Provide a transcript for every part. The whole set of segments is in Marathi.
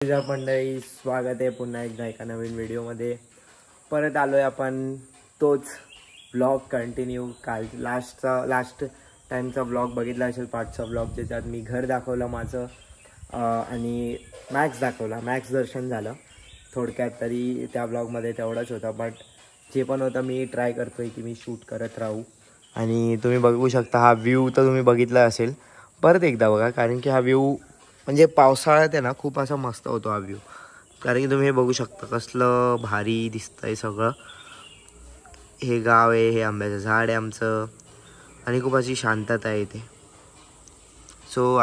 मंडळी, स्वागत आहे पुन्हा एकदा एका नवीन व्हिडिओमध्ये. परत आलोय आपण तोच ब्लॉग कंटिन्यू. काल लास्ट टाईमचा ब्लॉग बघितला असेल, पार्टचा ब्लॉग, ज्याच्यात मी घर दाखवलं माझं आणि मॅक्स दाखवला. मॅक्स दर्शन झालं थोडक्यात, तरी त्या ब्लॉगमध्ये तेवढंच होतं. बट जे पण होतं मी ट्राय करतोय की मी शूट करत राहू. आणि तुम्ही बघू शकता हा व्ह्यू तर तुम्ही बघितला असेल, परत एकदा बघा, कारण की हा व्ह्यू म्हणजे पावसाळ्यात आहे ना खूप असा मस्त होतो हा व्ह्यू. कारण की तुम्ही हे बघू शकता कसलं भारी दिसतंय सगळं. हे गाव आहे, हे आंब्याचं झाड आहे आमचं, आणि खूप अशी शांतता आहे इथे. सो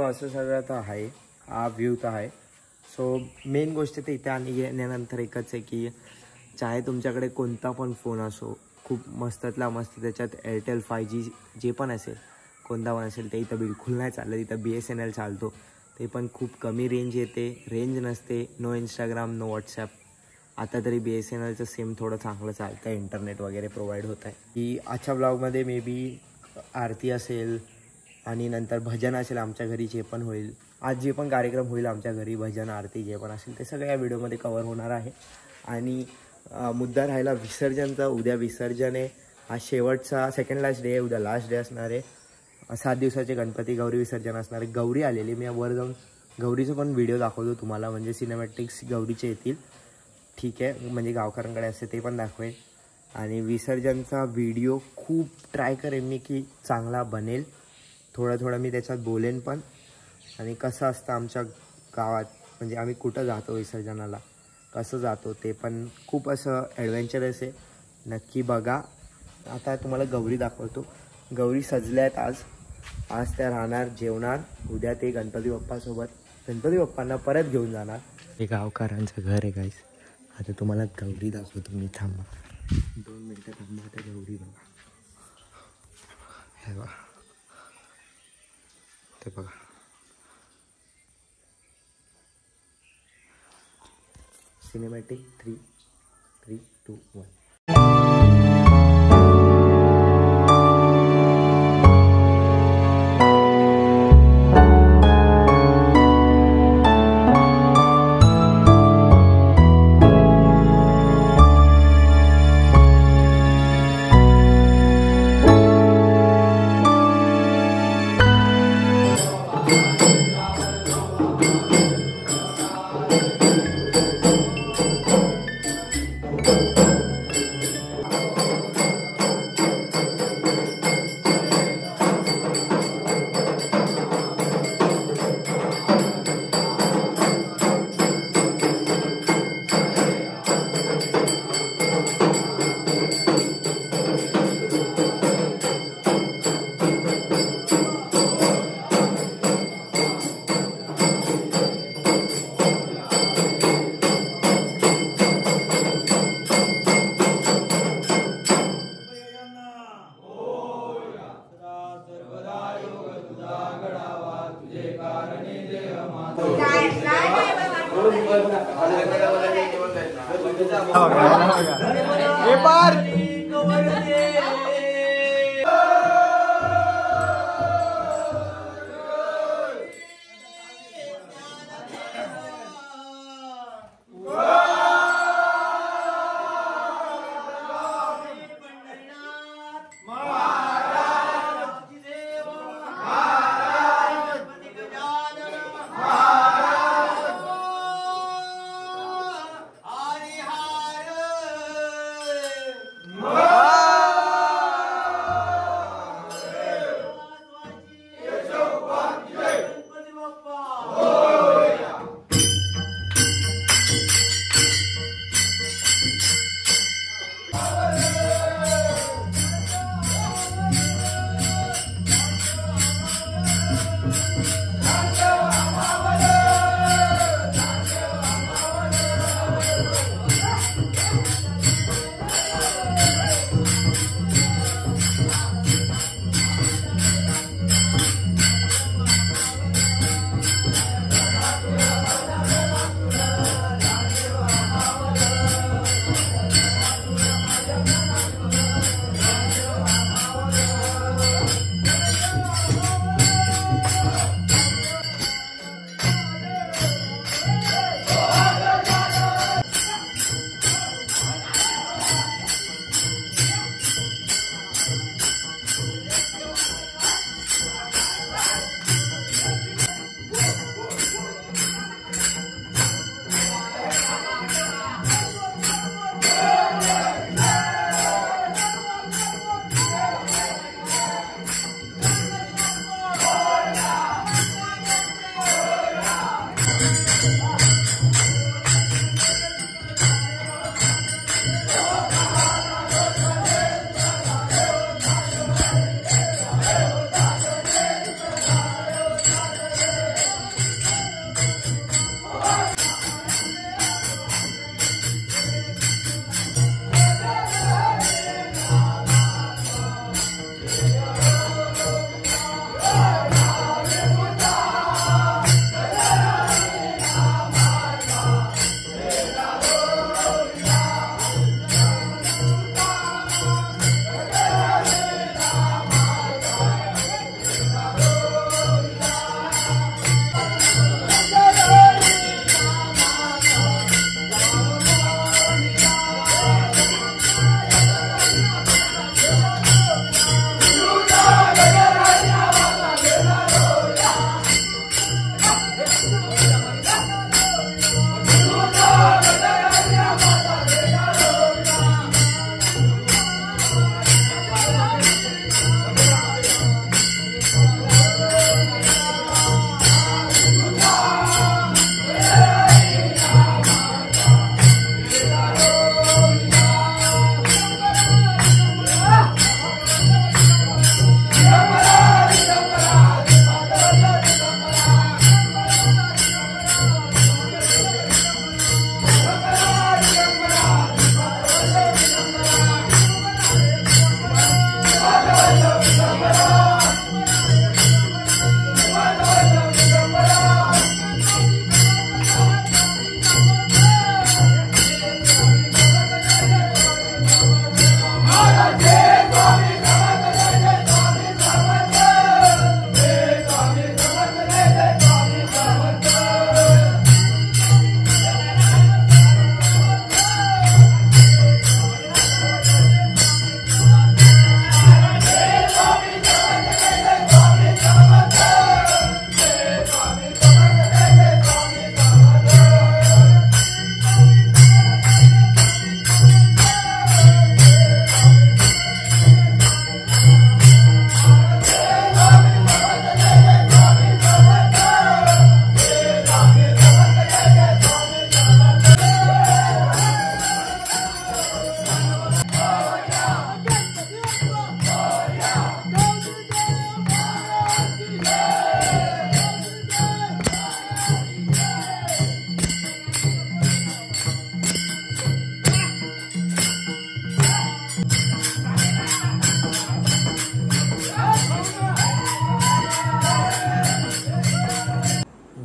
असं सगळं तर आहे, हा व्ह्यू तर आहे. सो मेन गोष्ट तर इथे आणि येण्यानंतर एकच आहे की चाहे तुमच्याकडे कोणता पण फोन असो, खूप मस्ततला मस्त, त्याच्यात एअरटेल 5G जे पण असेल, कोणता पण असेल, ते इथं बिलकुल नाही चाललं. इथं BSNL चालतो, ते पण खूप कमी रेंज येते, रेंज नसते. No Instagram, no WhatsApp. आता तरी BSNLचं सिम थोडं चांगलं चालतं आहे, इंटरनेट वगैरे प्रोव्हाइड होत आहे. की आजच्या ब्लॉगमध्ये मे बी आरती असेल आणि नंतर भजन असेल आमच्या घरी, जे पण होईल आज, जे पण कार्यक्रम होईल आमच्या घरी, भजन आरती जे पण असेल ते सगळं या व्हिडिओमध्ये कवर होणार आहे. आणि मुद्दा राहिला विसर्जनचा. उद्या विसर्जन आहे, हा शेवटचा सेकंड लास्ट डे आहे, उद्या लास्ट डे असणार आहे. 7 दिवसाचे गणपती गौरी विसर्जन असणार आहे. गौरी आलेली, मी वर जाऊन गौरीचं पण व्हिडिओ दाखवतो तुम्हाला, म्हणजे सिनेमॅटिक्स गौरीचे येतील, ठीक आहे, म्हणजे गावकऱ्यांकडे असते ते पण दाखवेन. आणि विसर्जनचा व्हिडिओ खूप ट्राय करेन मी की चांगला बनेल. थोडं मी त्याच्यात बोलेन पण, आणि कसं असतं आमच्या गावात, म्हणजे आम्ही कुठं जातो विसर्जनाला, कसं जातो ते पण खूप असं ॲडव्हेंचरस आहे. नक्की बघा. आता तुम्हाला गौरी दाखवतो. गौरी सजल्या आहेत आज त्या राहणार, जेवणार. उद्या ते गणपती बाप्पासोबत गणपती बाप्पांना परत घेऊन जाणार. हे गावकऱ्यांचं घर आहे गाईस. आता तुम्हाला गौरी दाखवतो मी, थांबा 2 मिनटं थांबा. आता गौरी बघा, हे बघा, ते बघा. सिनेमॅटिक 3, 2, 1.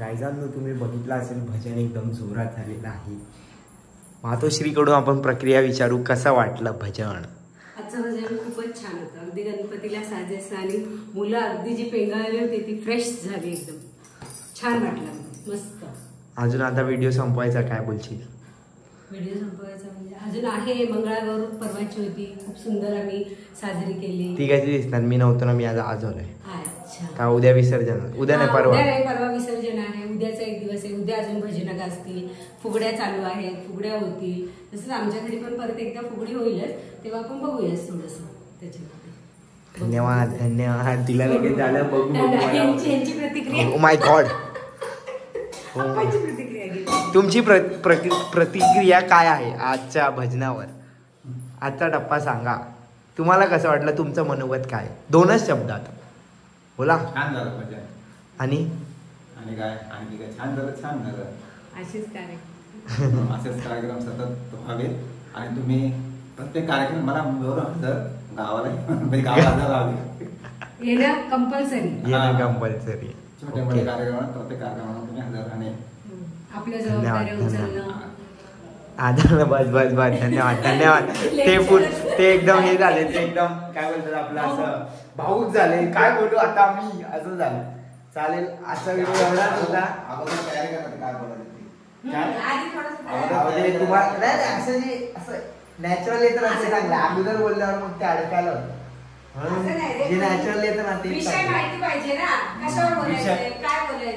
गायजांनो तुम्ही बघितलं असेल भजन एकदम जोरात झालेलं आहे. मातोश्रीकडून आपण प्रक्रिया विचारू, कसं वाटलं भजन? आजचं भजन खूपच छान होतं. अगदी गणपतीला साजेसं आणि मुलं अगदी जी पेंगाळली होती ती फ्रेश झाली, एकदम छान वाटलं, मस्त. अजून आता व्हिडिओ संपवायचा, काय बोलशील? व्हिडिओ संपवायचा म्हणजे अजून आहे. मंगळागौर परवाची होती, खूप सुंदर आम्ही साजरी केली. ती कशी दिसणार? मी नव्हतो ना, मी आज आलोय. अच्छा, का उद्या विसर्जन? उद्या नाही, परवा. उद्या नाही, परवा विसर्जन आहे. उद्याचा एक दिवस आहे. उद्या अजून भजनं गाजतील, फुगड्या चालू आहेत, फुगड्या होतील. तसंच आमच्या घरी पण परत एकदा फुगडी होईलच, तेव्हा आपण बघूयाच थोडंसं त्याच्यामध्ये. धन्यवाद धन्यवाद. तिला लगेच झालं बघू. यांची प्रतिक्रिया. Oh my God. प्रतिक्रिया तुमची प्रतिक्रिया काय आहे आजच्या भजनावर? आजचा टप्पा सांगा. तुम्हाला कसं वाटलं? तुमचं मनोगत काय? 2च शब्दात बोला. छान झालं भजन. आणि काय आणखी काय? छान झालं, छान झालं. असेच कार्यक्रम सतत व्हावे आणि तुम्ही प्रत्येक कार्यक्रम मला हजर गावाला हजर राहावे. येणं कंपल्सरी. छोटे मोठे कार्यक्रम प्रत्येक कार्यक्रमाला तुम्ही हजर राहणे. आपल्या जबाबदाऱ्या उचलणं. बस बस बस. धन्यवाद धन्यवाद. ते एकदम हे झाले, ते एकदम काय बोलतात आपलं असं भाऊच झाले. काय बोलू आता मी, असं झालं. चालेल, आजचा व्हिडिओ एवढाच होता. अगोदर तयारी करतात काय बोलायचं. तुम्हाला नाही असं जे असं नॅचरल येतं ना ते चांगलं. अगोदर बोलल्यावर मग ते अडकायला होतं. जे नॅचरल येतं ना ते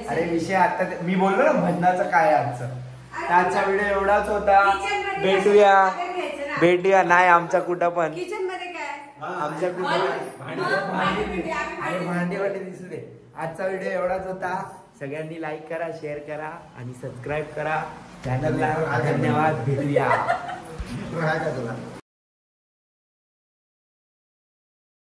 अरे विषय आता मी बोललो ना भजनाचं काय आजचं. आजचा व्हिडिओ एवढाच होता. भेटूया नाही आमच्या कुठं पण, आमच्या कुठं भांडी वाटे दिसले. आजचा व्हिडिओ एवढाच होता. सगळ्यांनी लाईक करा, शेअर करा आणि सबस्क्राईब करा चॅनलला. धन्यवाद. भेटूया.